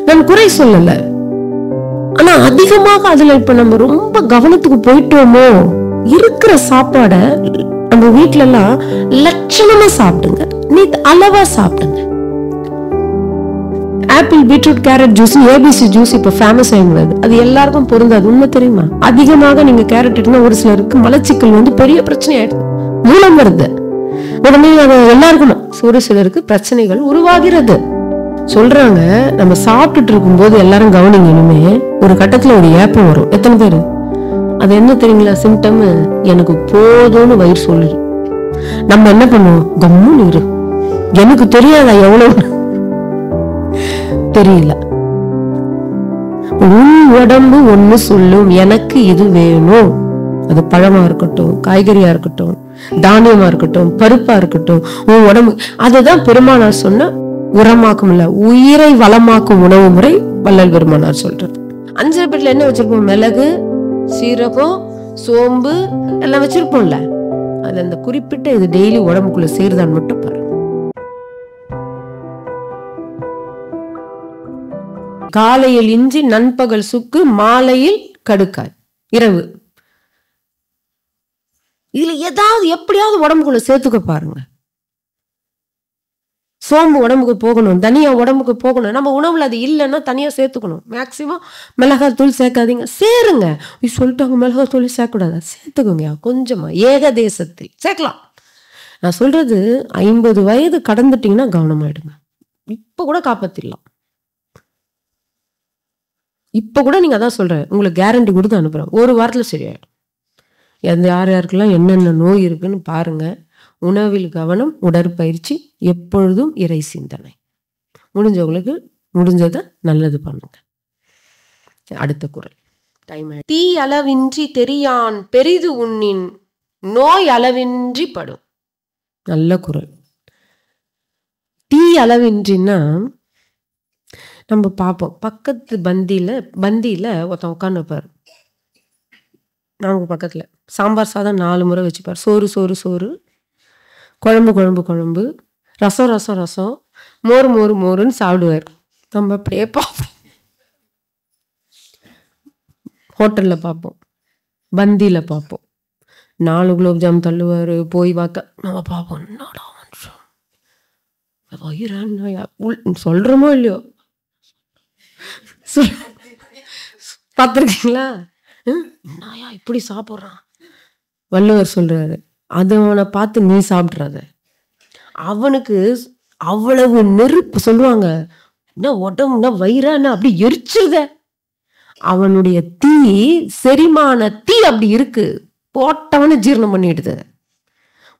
நான் குறை சொல்லல. ஆனா அதிகமாக அதுல இப்ப நம்ம ரொம்ப கவனத்துக்கு போயிட்டோமோ, இருக்கிற சாப்பாட நம்ம வீட்டுல எல்லாம் லட்சணமா சாப்பிடுங்க, நீ அளவா சாப்பிடுங்க. Apple, beetroot, carrot juice, ABC juice இப்ப ஃபேமஸ் ஆயிடுது. அது எல்லாருக்கும் பொருந்தாது, உண்மை தெரியுமா? அதிகமாக நீங்க கேரட் எடுத்தா ஒரு சிலருக்கு மலச்சிக்கல் வந்து பெரிய பிரச்சனை ஆயிடுது, மூலம் வருது. உடனே அது எல்லாருக்கும் ஒரு சிலருக்கு பிரச்சனைகள் உருவாகிறது. சொல்றாங்க, நம்ம சாப்பிட்டுட்டு இருக்கும் போது எல்லாரும் கவனிங்க, இனிமே ஒரு கட்டத்துல ஒரு ஏப்பம் வரும். எத்தனை பேரு அது என்ன தெரியுங்களா சிம்டம்? எனக்கு போதும்னு வயிறு சொல்லிடு. நம்ம என்ன பண்ணுவோம்? கம்முன்னு இரு, எனக்கு தெரியாதா எவ்வளவு தெரியல. உன் உடம்பு ஒண்ணு சொல்லும், எனக்கு இது வேணும். அது பழமா இருக்கட்டும், காய்கறியா இருக்கட்டும், தானியமா இருக்கட்டும், பருப்பா இருக்கட்டும், உன் உடம்பு. அதுதான் பெருமானார் சொன்ன உரமாக்கும் இல்ல, உயிரை வளமாக்கும் உணவு முறை வள்ளல் பெருமானார் சொல்றது. அஞ்சரை பெட்டில என்ன வச்சிருப்போம்? மிளகு, சீரகம், சோம்பு எல்லாம் வச்சிருப்போம்ல. அதுல இந்த குறிப்பிட்ட இது டெய்லி உடம்புக்குள்ள சேருதான்னு மட்டும் பாரு. காலையில் இஞ்சி, நண்பகல் சுக்கு, மாலையில் கடுக்காய், இரவு. இதுல ஏதாவது எப்படியாவது உடம்புக்குள்ள சேர்த்துக்க பாருங்க. சோம்பு உடம்புக்கு போகணும், தனியா உடம்புக்கு போகணும். நம்ம உணவுல அது இல்லைன்னா தனியா சேர்த்துக்கணும். மேக்சிமம் மிளகாத்தூள் சேர்க்காதீங்க, சேருங்க. சொல்லிட்டாங்க மிளகாத்தூள் சேர்க்கக்கூடாது, சேர்த்துக்கோங்க கொஞ்சமா, ஏகதேசத்தில் சேர்க்கலாம். நான் சொல்றது 50 வயது கடந்துட்டீங்கன்னா கவனமாயிடுங்க. இப்ப கூட காப்பாத்திடலாம். இப்ப கூட நீங்க அதான் சொல்றேன், உங்களுக்கு கேரண்டி கொடுத்து அனுப்புறேன், ஒரு வாரத்துல சரியாயிடும். யார் யாருக்கெல்லாம் என்னென்ன நோய் இருக்குன்னு பாருங்க. உணவில் கவனம், உடற்பயிற்சி, எப்பொழுதும் இறை சிந்தனை. முடிஞ்சவங்களுக்கு முடிஞ்சதை நல்லது பண்ணுங்க. அடுத்த குறள். தீ அளவின்றி தெரியான் பெரிது உண்ணின் நோய் அளவின்றி படும். நல்ல குறள். தீ அளவின்றின்னா நம்ம பார்ப்போம், பக்கத்து பந்தியில ஒருத்தன் உட்காந்துப்பாரு, நாங்க பக்கத்துல சாம்பார் சாதம் 4 முறை வச்சுப்பார். சோறு சோறு சோறு, குழம்பு குழம்பு குழம்பு, ரசம் ரசம் ரசம், மோர் மோர் மோருன்னு சாப்பிடுவார். நம்ம அப்படியே பார்ப்போம். ஹோட்டல்ல பார்ப்போம், பந்தியில பார்ப்போம், 4 குலோப்ஜாம் தள்ளுவாரு. போய் பார்க்க நம்ம பார்ப்போம், என்னடா வயிறு சொல்றோமோ இல்லையோ, பார்த்துருக்கீங்களா? என்னயா இப்படி சாப்பிட்றான்? வள்ளுவர் சொல்றாரு, அதவனை பார்த்து நீ சாப்பிட்றாத. அவனுக்கு அவ்வளவு நெருப்பு சொல்லுவாங்க, என்ன உடம்புனா வயிறான அப்படி எரிச்சுத. அவனுடைய தீ செரிமான தீ அப்படி இருக்கு, போட்டவன ஜீரணம் பண்ணிடுது.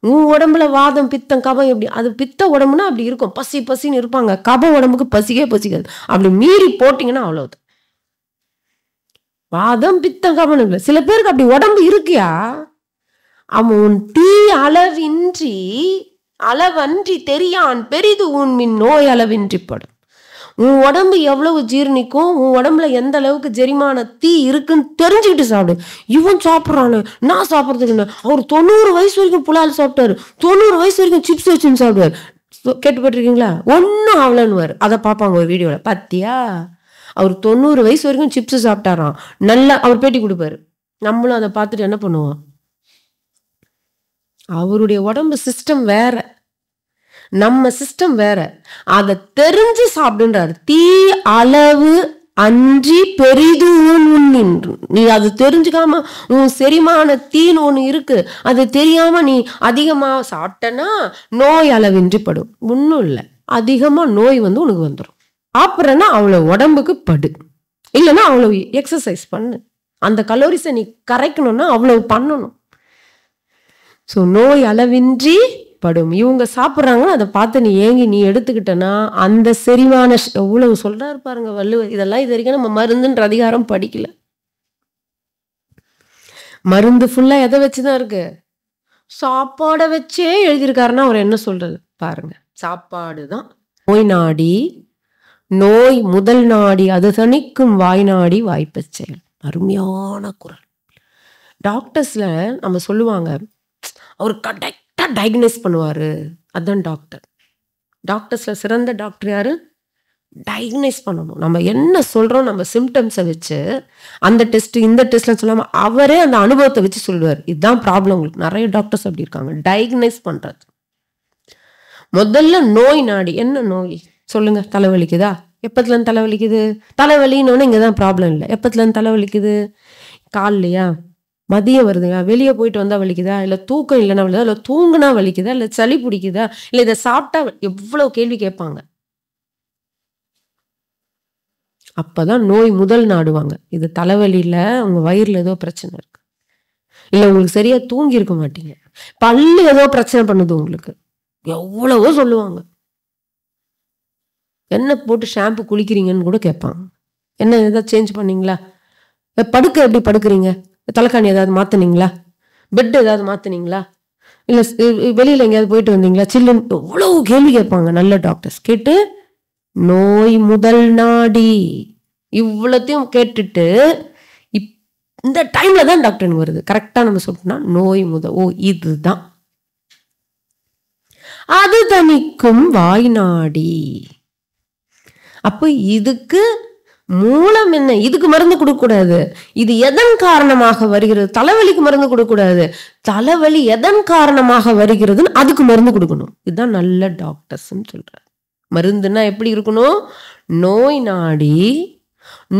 உன் உடம்புல வாதம், பித்தம், கபம் எப்படி? அது பித்த உடம்புனா அப்படி இருக்கும், பசி பசின்னு இருப்பாங்க. கப உடம்புக்கு பசிக்கே பசிக்காது. அப்படி மீறி போட்டீங்கன்னா அவ்வளவு. வாதம், பித்தம், கபம் இல்லை. சில பேருக்கு அப்படி உடம்பு இருக்கியா, அவன் தீ அளவன்றி தெரியான் பெரிது உண்மின் நோய் அளவின்றி படும். உன் உடம்பு எவ்வளவு ஜீரணிக்கும், உன் உடம்புல எந்த அளவுக்கு ஜெரிமான தீ இருக்குன்னு தெரிஞ்சுக்கிட்டு சாப்பிடு. இவன் சாப்பிட்றானு, நான் சாப்பிட்றதுக்கு. அவர் 90 வயசு வரைக்கும் புலால் சாப்பிட்டாரு, 90 வயசு வரைக்கும் சிப்ஸ் வச்சுன்னு சாப்பிடுவார். கேட்டுப்பட்டிருக்கீங்களா? ஒன்னும் ஆகலன்னுவார். அதை பார்ப்பாங்க ஒரு வீடியோல. பாத்தியா, அவர் 90 வயசு வரைக்கும் சிப்ஸ் சாப்பிட்டாராம். நல்லா அவர் பேட்டி கொடுப்பாரு. நம்மளும் அதை பார்த்துட்டு என்ன பண்ணுவோம்? அவருடைய உடம்பு சிஸ்டம் வேற, நம்ம சிஸ்டம் வேற. அதை தெரிஞ்சு சாப்பிடுன்றாரு. தீ அளவு அன்றி பெரிது உண்ணின். நீ அது தெரிஞ்சுக்காம உன் செரிமான தீன்னு ஒண்ணு இருக்கு, அது தெரியாம நீ அதிகமா சாப்பிட்டனா நோய் அளவின்றி படும். ஒன்னும் இல்லை, அதிகமா நோய் வந்து உனக்கு வந்துடும். சாப்பிட்றன்னா அவ்வளவு உடம்புக்கு படு, இல்லைன்னா அவ்வளவு எக்ஸசைஸ் பண்ணு. அந்த கலோரிஸை நீ கரைக்கணும்னா அவ்வளவு பண்ணணும். ஸோ நோய் அளவின்றி படும். இவங்க சாப்பிட்றாங்கன்னா அதை பார்த்து நீ ஏங்கி நீ எடுத்துக்கிட்டனா அந்த செரிமான எவ்வளவு சொல்றாரு பாருங்க வள்ளுவர். இதெல்லாம் இது வரைக்கும் நம்ம மருந்துன்ற அதிகாரம் படிக்கல. மருந்து ஃபுல்லா எதை வச்சுதான் இருக்கு? சாப்பாடை வச்சே எழுதியிருக்காருன்னா அவர் என்ன சொல்றது பாருங்க. சாப்பாடு தான் நோய் நாடி, நோய் முதல் நாடி, அது தணிக்கும் வாய் நாடி வாய்ப்ப செயல். அருமையான குறள். டாக்டர்ஸ்ல நம்ம சொல்லுவாங்க, அவர் கரெக்டா டயக்னைஸ் பண்ணுவாரு, அதான் டாக்டர். டாக்டர்ஸ்ல சிறந்த டாக்டர் யாரு? டயக்னைஸ் பண்ணணும். நம்ம என்ன சொல்றோம், நம்ம சிம்டம்ஸை வச்சு அந்த டெஸ்ட் இந்த டெஸ்ட்லாம் சொல்லாம அவரே அந்த அனுபவத்தை வச்சு சொல்லுவார், இதுதான் ப்ராப்ளம் உங்களுக்கு. நிறைய டாக்டர்ஸ் அப்படி இருக்காங்க. டயக்னைஸ் பண்றது. முதல்ல நோய் நாடி. என்ன நோய் சொல்லுங்க? தலைவலிக்குதா? எப்பத்துல இருந்து தலைவலிக்குது? தலைவலின்னு இங்கதான் ப்ராப்ளம் இல்லை. எப்பத்துல இருந்து தலைவலிக்குது? காலையா? மதியம் வருதுங்க? வெளியே போயிட்டு வந்தா வலிக்குதா? இல்ல தூக்கம் இல்லைன்னா வலிக்குதா? இல்ல தூங்குனா வலிக்குதா? இல்ல சளி பிடிக்குதா? இல்ல இதை சாப்பிட்டா எவ்வளவு கேள்வி கேட்பாங்க. அப்பதான் நோய் முதல் நாடுவாங்க. இது தலைவலியில உங்க வயிறுல ஏதோ பிரச்சனை இருக்கு, இல்ல உங்களுக்கு சரியா தூங்கி இருக்க மாட்டீங்க, பல்லு ஏதோ பிரச்சனை பண்ணுது உங்களுக்கு, எவ்வளவோ சொல்லுவாங்க. என்ன போட்டு ஷாம்பு குளிக்கிறீங்கன்னு கூட கேட்பாங்க. என்ன ஏதாவது சேஞ்ச் பண்ணீங்களா? படுக்க எப்படி படுக்கிறீங்க? தலைக்காணி ஏதாவது மாத்தினீங்களா? பெட் ஏதாவது மாத்தினீங்களா? இல்ல வெளியில எங்கேயாவது போயிட்டு வந்தீங்களா? சில்லுன்னு எவ்வளவு கேள்வி கேட்பாங்க நல்ல டாக்டர்ஸ். கேட்டு நோய் முதல் நாடி இவ்வளத்தையும் கேட்டுட்டு இந்த டைம்ல தான் டாக்டர் வருது. கரெக்டா நம்ம சொல்றோம்னா நோய் முதல். ஓ இதுதான். அது தணிக்கும் வாய் நாடி. அப்ப இதுக்கு மூலம் என்ன? இதுக்கு மருந்து கொடுக்க கூடாது. இது எதன் காரணமாக வருகிறது? தலைவலிக்கு மருந்து கொடுக்க கூடாது. தலைவலி எதன் காரணமாக வருகிறதுன்னு அதுக்கு மருந்து கொடுக்கணும். இதுதான் நல்ல டாக்டர்ஸ் சொல்ற. மருந்துன்னா எப்படி இருக்கணும்? நோய் நாடி,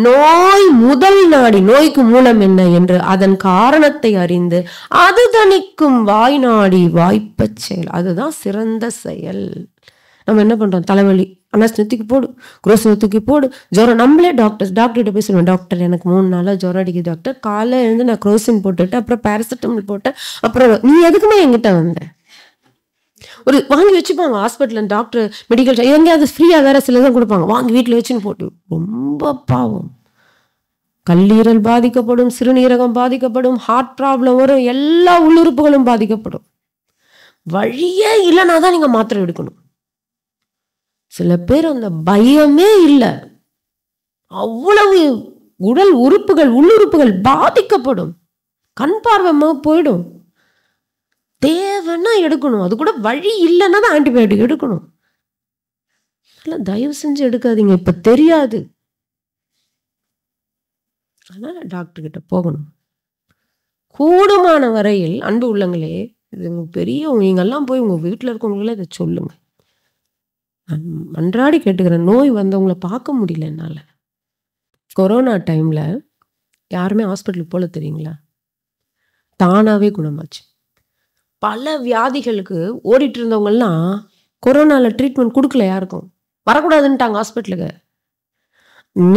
நோய் முதல் நாடி, நோய்க்கு மூலம் என்ன என்று அதன் காரணத்தை அறிந்து அது தணிக்கும் வாய் நாடி வாய்ப்ப செயல். அதுதான் சிறந்த செயல். நம்ம என்ன பண்றோம்? தலைவலி அனஸ்தெட்டிக் போடு, குரோசின் தூக்கி போடு, ஜுரம். நம்மளே டாக்டர்கிட்ட போய் சொல்லுவேன், டாக்டர் எனக்கு 3 நாளா ஜுரம் அடிக்குது டாக்டர், காலைல எழுந்து நான் குரோசின் போட்டுட்டு அப்புறம் பேராசிட்டமால் போட்டேன், அப்புறம் நீ எதுக்குமே என்கிட்ட வந்த? ஒரு வாங்கி வச்சுப்பாங்க ஹாஸ்பிட்டல் டாக்டர், மெடிக்கல் எங்கேயாவது ஃப்ரீயா வேற சிலதான் கொடுப்பாங்க, வாங்கி வீட்டில் வச்சுன்னு போட்டு. ரொம்ப பாவம். கல்லீரல் பாதிக்கப்படும், சிறுநீரகம் பாதிக்கப்படும், ஹார்ட் ப்ராப்ளம் வரும், எல்லா உள்ளுறுப்புகளும் பாதிக்கப்படும். வழியே இல்லைன்னா தான் நீங்க மாத்திரை எடுக்கணும். சில பேர் அந்த பயமே இல்லை, அவ்வளவு உடல் உறுப்புகள் உள்ளுறுப்புகள் பாதிக்கப்படும், கண் பார்வை போயிடும். தேவைன்னா எடுக்கணும், அது கூட வழி இல்லைன்னா தான் ஆன்டிபயோட்டிக் எடுக்கணும். தயவு செஞ்சு எடுக்காதீங்க, இப்ப தெரியாது. அதனால டாக்டர் கிட்ட போகணும். கூடுமான வரையில் அன்பு உள்ளங்களே, இது பெரிய நீங்கெல்லாம் போய் உங்க வீட்டில் இருக்கவங்களே இதை சொல்லுங்க. அன்றாடி கேட்டுக்கிறேன். நோய் வந்தவங்களை பார்க்க முடியல என்னால. கொரோனா டைம்ல யாருமே ஹாஸ்பிட்டலுக்கு போல தெரியுங்களா? தானாவே குணமாச்சு. பல வியாதிகளுக்கு ஓடிட்டு இருந்தவங்கலாம் கொரோனால ட்ரீட்மெண்ட் கொடுக்கல, யாருக்கும் வரக்கூடாதுன்ட்டாங்க ஹாஸ்பிட்டலுக்கு.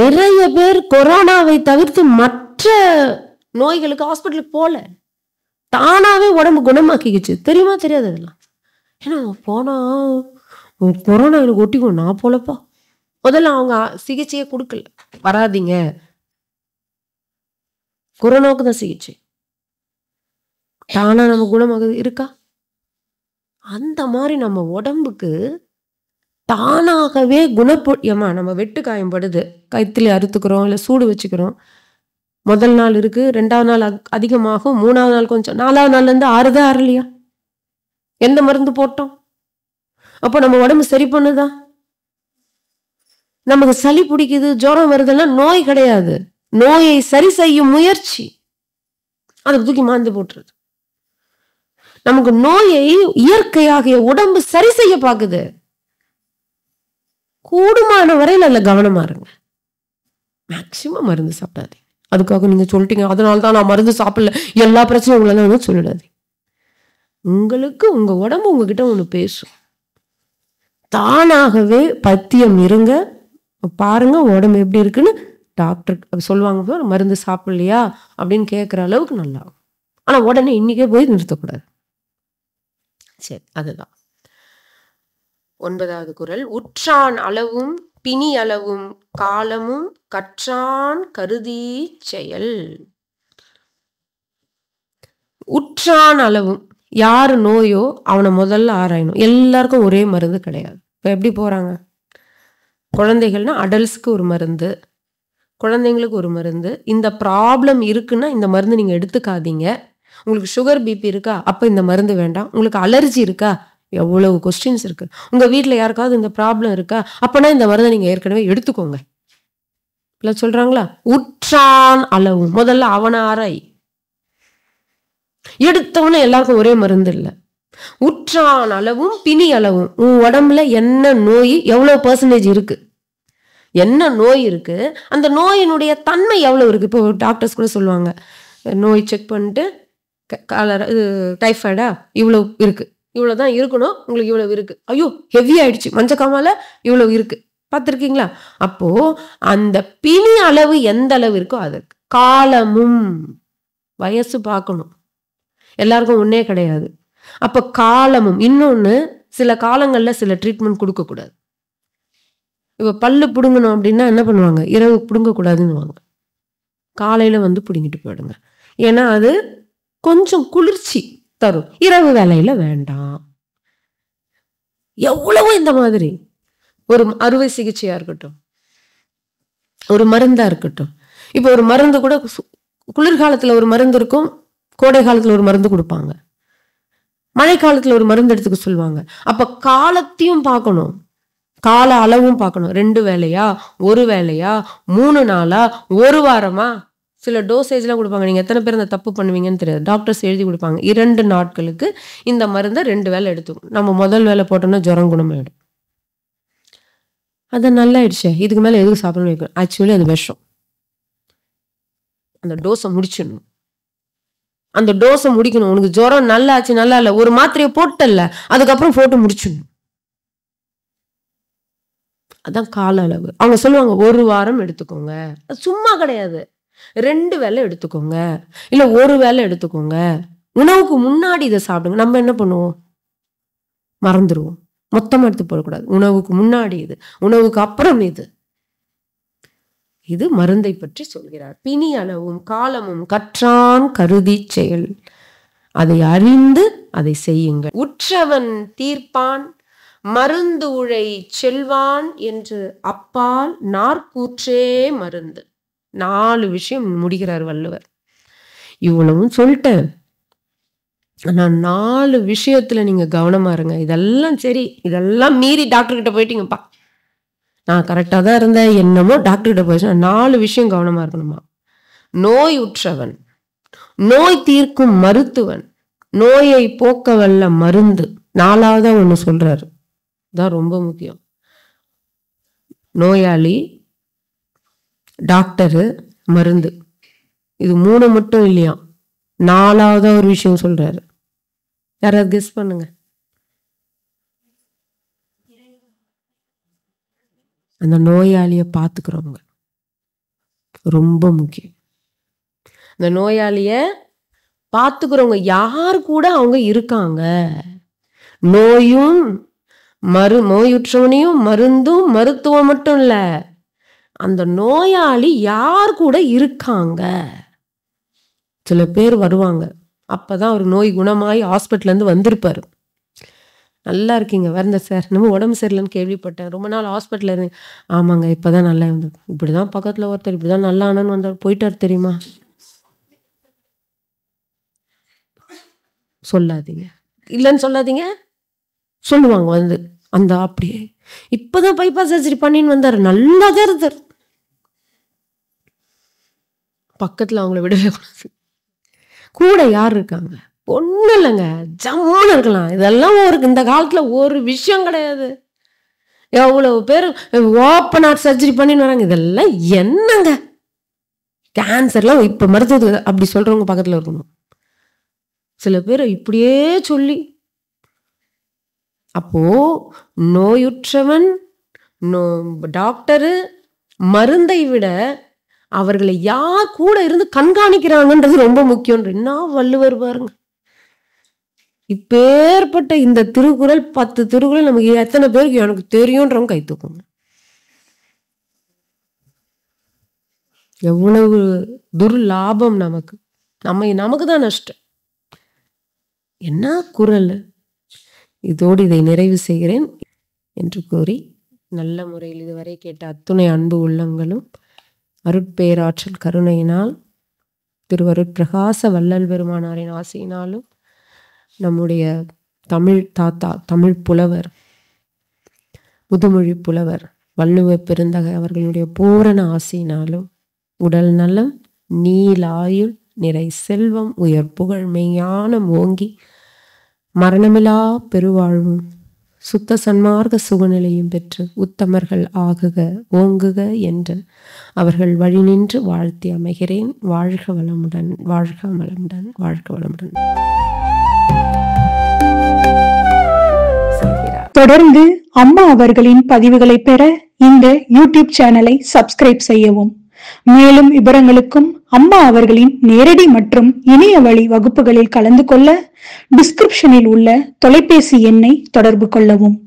நிறைய பேர் கொரோனாவை தவிர்த்து மற்ற நோய்களுக்கு ஹாஸ்பிட்டலுக்கு போல, தானாவே உடம்பு குணமாக்கிக்கிச்சு. தெரியுமா? தெரியாது. அதெல்லாம் ஏன்னா போனா கொரோனா எனக்கு ஒட்டிக்கும், நான் போலப்பா. முதல்ல அவங்க சிகிச்சையே கொடுக்கல, வராதிங்க, கொரோனாவுக்கு தான் சிகிச்சை. தானா நம்ம குணமாகுது இருக்கா? அந்த மாதிரி நம்ம உடம்புக்கு தானாகவே குணப்பொழியமா. நம்ம வெட்டு காயம் படுது, கைத்துல அறுத்துக்கிறோம், இல்லை சூடு வச்சுக்கிறோம். முதல் நாள் இருக்கு, 2வது நாள் அதிகமாகும், 3வது நாள் கொஞ்சம், 4வது நாள்ல இருந்து ஆறுதா ஆறலையா? எந்த மருந்து போட்டோம்? அப்போ நம்ம உடம்பு சரி பண்ணுதா? நமக்கு சளி பிடிக்குது, ஜுரம் வருதுன்னா நோய் கிடையாது, நோயை சரி செய்யும் முயற்சி. அதுக்கு தூக்கி மாந்து போட்டுருது. நமக்கு நோயை இயற்கையாக உடம்பு சரி செய்ய பாக்குது. கூடுமான வரையில் அதுல கவனமா இருங்க. மேக்சிமம் மருந்து சாப்பிடாதீங்க. அதுக்காக நீங்க சொல்லிட்டீங்க அதனால்தான் நான் மருந்து சாப்பிடல, எல்லா பிரச்சனையும் உங்களை சொல்லிடாதீங்க. உங்களுக்கு உங்க உடம்பு உங்ககிட்ட ஒண்ணு பேசும். தானாகவே பத்தியம் இருங்க, பாருங்க உடம்பு எப்படி இருக்குன்னு. டாக்டர் சொல்லுவாங்க, மருந்து சாப்பிடலையா அப்படின்னு கேட்குற அளவுக்கு நல்லா. ஆனா உடனே இன்னைக்கே போய் நிறுத்தக்கூடாது. சரி, அதுதான் 9வது குறள். உற்றான் அளவும் பிணி அளவும் காலமும் கற்றான் கருதி செயல். உற்றான் அளவும், யாரு நோயோ அவனை முதல்ல ஆராயணும். எல்லாருக்கும் ஒரே மருந்து கிடையாது. இப்போ எப்படி போறாங்க? குழந்தைகள்னா அடல்ட்ஸ்க்கு ஒரு மருந்து, குழந்தைங்களுக்கு ஒரு மருந்து. இந்த ப்ராப்ளம் இருக்குன்னா இந்த மருந்து நீங்க எடுத்துக்காதீங்க. உங்களுக்கு சுகர் பிபி இருக்கா, அப்ப இந்த மருந்து வேண்டாம். உங்களுக்கு அலர்ஜி இருக்கா, எவ்வளவு கொஸ்டின்ஸ் இருக்கு. உங்க வீட்டுல யாருக்காவது இந்த ப்ராப்ளம் இருக்கா, அப்பனா இந்த மருந்தை நீங்க ஏற்கனவே எடுத்துக்கோங்க சொல்றாங்களா. உற்றான் அளவும், முதல்ல அவன ஆராய். எடுத்தவன எல்லாருக்கும் ஒரே மருந்து இல்லை. உற்றான் அளவும் பிணி அளவும், உன் உடம்புல என்ன நோய், எவ்வளவு பெர்சன்டேஜ் இருக்கு, என்ன நோய் இருக்கு, அந்த நோயினுடைய தன்மை எவ்வளவு இருக்கு. இப்போ டாக்டர்ஸ் கூட சொல்லுவாங்க, நோய் செக் பண்ணிட்டு இது டைஃபாய்டா இவ்வளவு இருக்கு, இவ்வளவுதான் இருக்கணும், உங்களுக்கு இவ்வளவு இருக்கு, ஐயோ ஹெவி ஆயிடுச்சு, மஞ்சக்காமால இவ்வளவு இருக்கு, பார்த்துருக்கீங்களா. அப்போ அந்த பிணி அளவு எந்த அளவு இருக்கோ அது. காலமும், வயசு பார்க்கணும், எல்லாருக்கும் ஒன்னே கிடையாது. அப்ப காலமும். இன்னொன்னு, சில காலங்கள்ல சில ட்ரீட்மெண்ட் கொடுக்க கூடாது. இப்ப பல்லு புடுங்கணும் அப்படின்னா என்ன பண்ணுவாங்க, இரவு புடுங்க கூடாதுன்னு, காலையில வந்து புடுங்கிட்டு போயிடுங்க. ஏன்னா அது கொஞ்சம் குளிர்ச்சி தரும், இரவு வேலையில வேண்டாம். எவ்வளவோ இந்த மாதிரி ஒரு அறுவை சிகிச்சையா இருக்கட்டும், ஒரு மருந்தா இருக்கட்டும். இப்போ ஒரு மருந்து கூட குளிர்காலத்துல ஒரு மருந்து இருக்கும், கோடை காலத்துல ஒரு மருந்து கொடுப்பாங்க, மழை காலத்துல ஒரு மருந்து எடுத்துக்க சொல்லுவாங்க. அப்ப காலத்தையும் பார்க்கணும், கால அளவும் பார்க்கணும். 2 வேளையா, 1 வேளையா, 3 நாளா, 1 வாரமா, சில டோசேஜ்லாம் கொடுப்பாங்க. நீங்க எத்தனை பேர் அந்த தப்பு பண்ணுவீங்கன்னு தெரியாது. டாக்டர்ஸ் எழுதி கொடுப்பாங்க, 2 நாட்களுக்கு இந்த மருந்தை 2 வேளை எடுத்துக்கணும். நம்ம முதல் வேளை போட்டோம்னா ஜுரம் குணமாயிடும். அது நல்லாயிடுச்சு, இதுக்கு மேல எதுக்கு சாப்பிடணும் வைக்கணும். ஆக்சுவலி அது விஷம். அந்த டோஸை முடிச்சிடணும், அந்த டோஸை முடிக்கணும். உனக்கு ஜுரம் நல்லா ஆச்சு, நல்லா இல்லை, ஒரு மாத்திரையை போட்டல, அதுக்கப்புறம் போட்டு முடிச்சிடணும். அதான் கால அளவு. அவங்க சொல்லுவாங்க 1 வாரம் எடுத்துக்கோங்க, சும்மா கிடையாது. 2 வேளை எடுத்துக்கோங்க, இல்ல 1 வேளை எடுத்துக்கோங்க. உணவுக்கு முன்னாடி இதை சாப்பிடுங்க. நம்ம என்ன பண்ணுவோம், மறந்துடுவோம், மொத்தமா எடுத்து போடக்கூடாது. உணவுக்கு முன்னாடி இது, உணவுக்கு அப்புறம் இது. இது மருந்தை பற்றி சொல்கிறார். பிணி அளவும் காலமும் கற்றான் கருதி செயல், அதை அறிந்து அதை செய்யுங்கள். உற்றவன் தீர்ப்பான் மருந்து உழை செல்வான் என்று அப்பால் நாற்கூற்றே மருந்து. 4 விஷயம் முடிகிறார் வள்ளுவர். இவ்வளவும் சொல்லிட்டேன், ஆனா 4 விஷயத்துல நீங்க கவனமா இருங்க. இதெல்லாம் சரி, இதெல்லாம் மீறி டாக்டர் கிட்ட போயிட்டீங்கப்பா, நான் கரெக்டா தான் இருந்தேன், என்னமோ டாக்டர் கிட்ட போயிடுச்சு. 4 விஷயம் கவனமா இருக்கணுமா. நோய் உற்றவன், நோய் தீர்க்கும் மருத்துவன், நோயை போக்க வல்ல மருந்து. 4ஆவதா ஒண்ணு சொல்றாரு, தான் ரொம்ப முக்கியம். நோயாளி, டாக்டரு, மருந்து. இது 3 மட்டும் இல்லையா, 4ஆவதா ஒரு விஷயம் சொல்றாரு. யாராவது கெஸ் பண்ணுங்க. அந்த நோயாளிய பாத்துக்கிறவங்க ரொம்ப முக்கியம். அந்த நோயாளிய பாத்துக்கிறவங்க யார் கூட அவங்க இருக்காங்க. நோயும் நோயுற்றவனையும் மருந்தும் மருத்துவம் மட்டும் இல்ல, அந்த நோயாளி யார் கூட இருக்காங்க. சில பேர் வருவாங்க, அப்பதான் ஒரு நோய் குணமாயி ஹாஸ்பிட்டல்ல இருந்து வந்திருப்பாரு. நல்லா இருக்கீங்க, வரந்த சார், நம்ம உடம்பு சரியில்லைன்னு கேள்விப்பட்டேன், ரொம்ப நாள் ஹாஸ்பிட்டல்ல இருந்தேன். ஆமாங்க, இப்பதான் நல்லா இருந்தது. இப்படிதான் பக்கத்துல ஒருத்தர் இப்படிதான் நல்லா ஆனன்னு வந்தார், போயிட்டார் தெரியுமா. சொல்லாதீங்க, இல்லைன்னு சொல்லாதீங்க, சொல்லுவாங்க வந்து. அந்த அப்படியே இப்பதான் பைபாஸ் சர்ஜரி பண்ணின்னு வந்தாரு, நல்லாதான் இருந்தார். பக்கத்துல அவங்கள விடவே கூடாது. கூட யார் இருக்காங்க, ஒண்ணு இல்லைங்க, ஜம்முன்னு இருக்கலாம். இதெல்லாம் இந்த காலத்துல ஒரு விஷயம் கிடையாது. எவ்வளவு பேர் ஓப்பன் ஹார்ட் சர்ஜரி பண்ணின்னு வராங்க. இதெல்லாம் என்னங்க, கேன்சர்லாம் இப்ப மருத்துவ அப்படி சொல்றவங்க பக்கத்துல இருக்கணும். சில பேர் இப்படியே சொல்லி. அப்போ நோயுற்றவன், டாக்டரு, மருந்தை விட அவர்களை யார் கூட இருந்து கண்காணிக்கிறாங்கன்றது ரொம்ப முக்கியம். என்ன வள்ளுவர் பாருங்க. இப்பேற்பட்ட இந்த திருக்குறள், 10 திருக்குறள் நமக்கு எத்தனை பேருக்கு எனக்கு தெரியும்ன்றவங்க கை தூக்குங்க. எவ்வளவு துர்லாபம் நமக்கு, நமக்கு தான் நஷ்டம். என்ன குறள். இதோடு இதை நிறைவு செய்கிறேன் என்று கூறி, நல்ல முறையில் இதுவரை கேட்ட அத்துணை அன்பு உள்ளங்களும் அருட்பேராற்றல் கருணையினால், திருவருட்பிரகாச வள்ளல் பெருமானாரின் ஆசையினாலும், நம்முடைய தமிழ் தாத்தா, தமிழ் புலவர், முதுமொழி புலவர் வள்ளுவ பெருந்தகை அவர்களுடைய பூரண ஆசையினாலும் உடல் நலம், நீலாயுள், நிறை செல்வம், உயர் புகழ், மெய்ஞானம் ஓங்கி மரணமிலா பெருவாழ்வும் சுத்த சன்மார்க்க சுகநிலையும் பெற்று உத்தமர்கள் ஆகுக ஓங்குக என்று அவர்கள் வழி நின்று வாழ்த்தி அமைகிறேன். வாழ்க வளமுடன், வாழ்க வளமுடன், வாழ்க வளமுடன். தொடர்ந்து அம்மா அவர்களின் பதிவுகளை பெற இந்த யூடியூப் சேனலை சப்ஸ்கிரைப் செய்யவும். மேலும் விவரங்களுக்கும் அம்மா அவர்களின் நேரடி மற்றும் இணைய வழி வகுப்புகளில் கலந்து கொள்ள டிஸ்கிரிப்ஷனில் உள்ள தொலைபேசி எண்ணை தொடர்பு கொள்ளவும்.